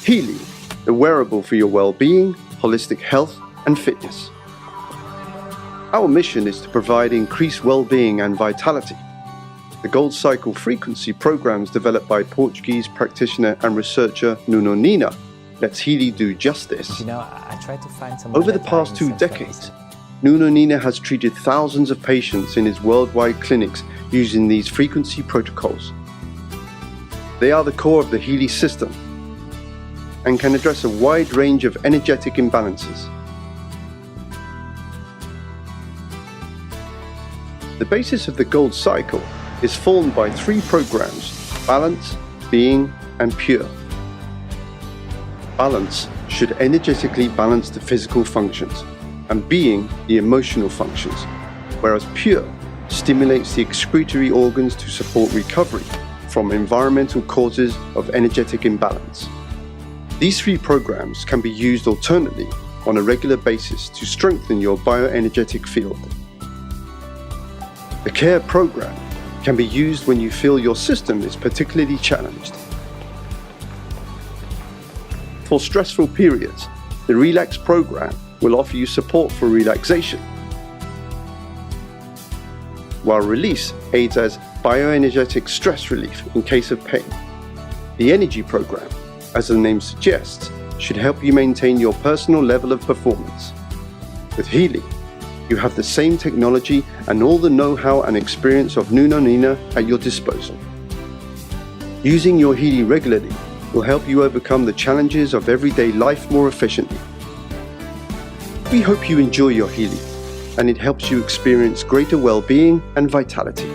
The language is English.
Healy, the wearable for your well-being, holistic health and fitness. Our mission is to provide increased well-being and vitality. The Gold Cycle frequency programs developed by Portuguese practitioner and researcher Nuno Nina lets Healy do just this. I tried to find some. Over the past 2 decades, Nuno Nina has treated thousands of patients in his worldwide clinics using these frequency protocols. They are the core of the Healy system and can address a wide range of energetic imbalances. The basis of the Gold Cycle is formed by 3 programs: Balance, Being, and Pure. Balance should energetically balance the physical functions, and Being the emotional functions, whereas Pure stimulates the excretory organs to support recovery from environmental causes of energetic imbalance. These 3 programs can be used alternately on a regular basis to strengthen your bioenergetic field. The Care program can be used when you feel your system is particularly challenged. For stressful periods, the Relax program will offer you support for relaxation, while Release aids as bioenergetic stress relief in case of pain. The Energy program, as the name suggests, should help you maintain your personal level of performance. With Healy, you have the same technology and all the know-how and experience of Nuno Nina at your disposal. Using your Healy regularly will help you overcome the challenges of everyday life more efficiently. We hope you enjoy your Healy and it helps you experience greater well-being and vitality.